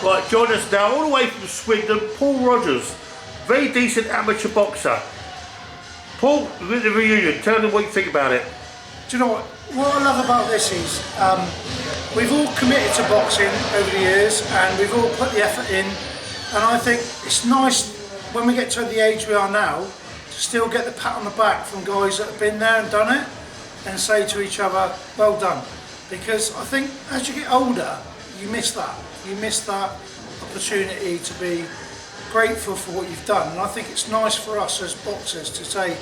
Right, join us now, all the way from Swindon, Paul Rogers, very decent amateur boxer. Paul, with the reunion, tell them what you think about it. Do you know what? What I love about this is we've all committed to boxing over the years and we've all put the effort in, and I think it's nice when we get to the age we are now to still get the pat on the back from guys that have been there and done it and say to each other, well done. Because I think as you get older, you miss that. You miss that opportunity to be grateful for what you've done. And I think it's nice for us as boxers to say,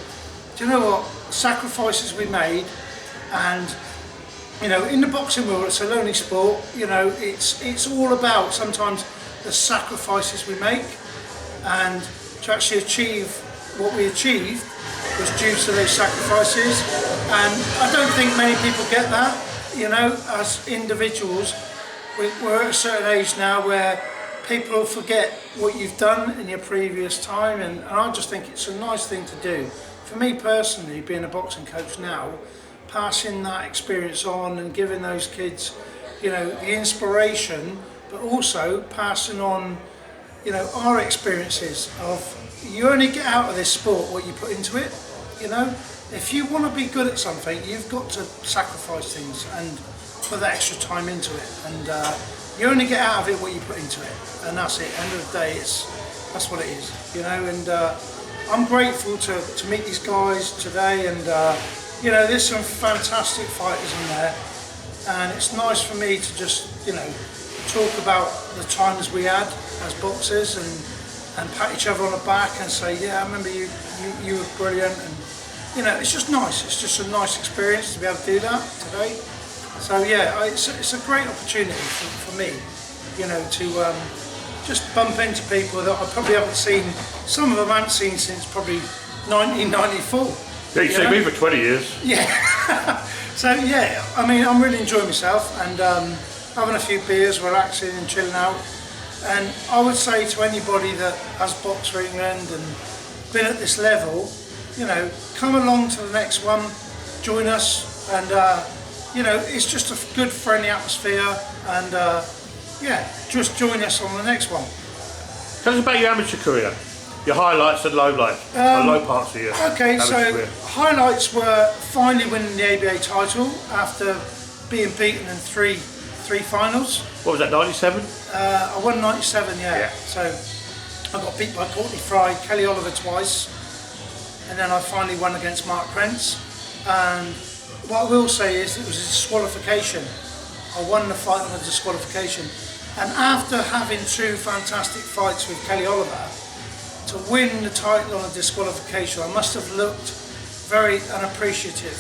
do you know what, sacrifices we made, and you know, in the boxing world it's a lonely sport, you know, it's all about sometimes the sacrifices we make, and to actually achieve what we achieved was due to those sacrifices. And I don't think many people get that, you know, as individuals. We're at a certain age now where people forget what you've done in your previous time, and I just think it's a nice thing to do. For me personally, being a boxing coach now, passing that experience on and giving those kids, you know, the inspiration, but also passing on, you know, our experiences of, you only get out of this sport what you put into it, you know. If you want to be good at something, you've got to sacrifice things and put that extra time into it, and you only get out of it what you put into it, and that's it. End of the day, that's what it is, you know. And I'm grateful to meet these guys today, and you know, there's some fantastic fighters in there, and it's nice for me to just, you know, talk about the times we had as boxers and pat each other on the back and say, yeah, I remember you were brilliant, and you know, it's just nice. It's just a nice experience to be able to do that today. So yeah, it's a great opportunity for me, you know, to just bump into people that I probably haven't seen. Some of them I haven't seen since probably 1994. Yeah, you see me for 20 years. Yeah. So yeah, I mean, I'm really enjoying myself and having a few beers, relaxing and chilling out. And I would say to anybody that has boxed for England and been at this level, you know, come along to the next one, join us, and you know, it's just a good friendly atmosphere, and yeah, just join us on the next one. Tell us about your amateur career, your highlights and lowlights, low parts of your okay, so career. Highlights were finally winning the ABA title after being beaten in three finals. What was that, 97? I won 97, yeah. So I got beat by Courtney Fry, Kelly Oliver twice, and then I finally won against Mark Krentz. And what I will say is it was a disqualification. I won the fight on a disqualification. And after having two fantastic fights with Kelly Oliver, to win the title on a disqualification, I must have looked very unappreciative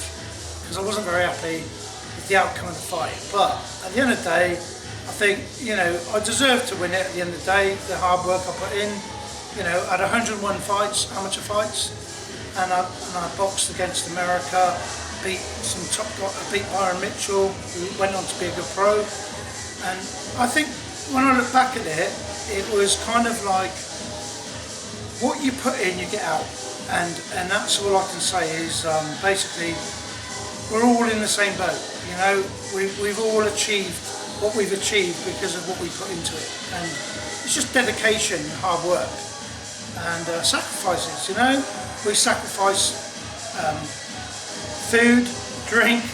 because I wasn't very happy with the outcome of the fight. But at the end of the day, I think, you know, I deserved to win it at the end of the day, the hard work I put in. You know, I had 101 fights, amateur fights, and I boxed against America, beat Byron Mitchell, who went on to be a good pro. And I think when I look back at it, it was kind of like, what you put in, you get out. And that's all I can say is basically, we're all in the same boat. You know, we've all achieved what we've achieved because of what we put into it. And it's just dedication, hard work, and sacrifices, you know. We sacrifice food, drink,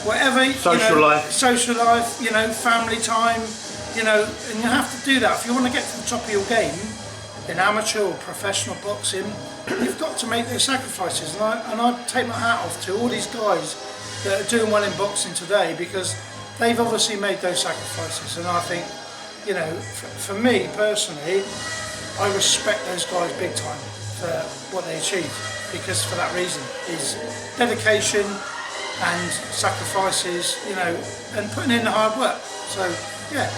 whatever. Social life, you know, family time, you know, and you have to do that. If you want to get to the top of your game, in amateur or professional boxing, you've got to make those sacrifices. And I take my hat off to all these guys that are doing well in boxing today, because they've obviously made those sacrifices. And I think, you know, for me personally, I respect those guys big time for what they achieved, because for that reason is dedication and sacrifices, you know, and putting in the hard work. So yeah,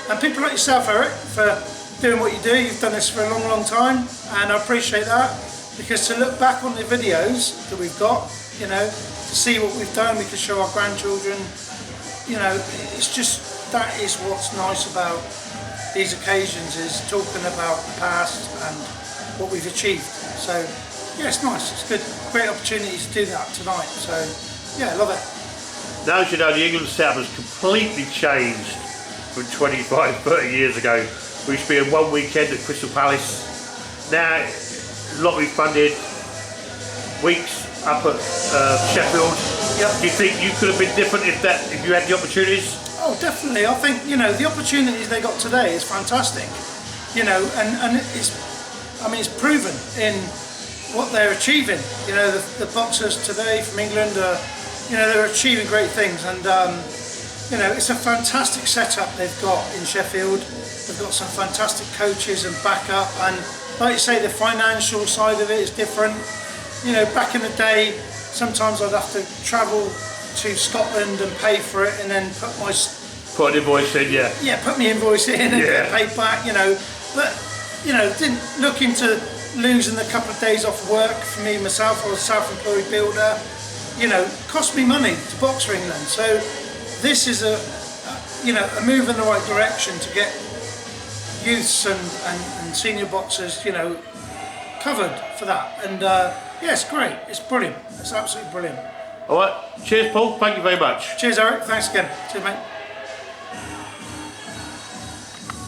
and people like yourself, Eric, for doing what you do. You've done this for a long time, and I appreciate that, because to look back on the videos that we've got, you know, to see what we've done, we can show our grandchildren, you know, it's just, that is what's nice about these occasions, is talking about the past and what we've achieved. So yeah, it's nice, it's good, great opportunity to do that tonight. So yeah, I love it. Now, as you know, the England setup has completely changed from 25, 30 years ago. We used to be in one weekend at Crystal Palace. Now, lottery funded weeks up at Sheffield. Yep. Do you think you could have been different if you had the opportunities? Oh, definitely. I think, you know, the opportunities they got today is fantastic. You know, and it's proven in what they're achieving. You know, the boxers today from England are, you know, they're achieving great things, and you know, it's a fantastic setup they've got in Sheffield. They've got some fantastic coaches and backup, and like you say, the financial side of it is different. You know, back in the day, sometimes I'd have to travel to Scotland and pay for it, and then Put an invoice in, yeah. Yeah, put my invoice in and get paid back. You know, but you know, didn't look into losing a couple of days off work for me myself. I was a self-employed builder. You know, cost me money to box for England. So this is a you know, a move in the right direction to get youths and senior boxers, you know, covered for that. And yeah, it's great. It's brilliant. It's absolutely brilliant. All right. Cheers, Paul. Thank you very much. Cheers, Eric. Thanks again. Cheers, mate.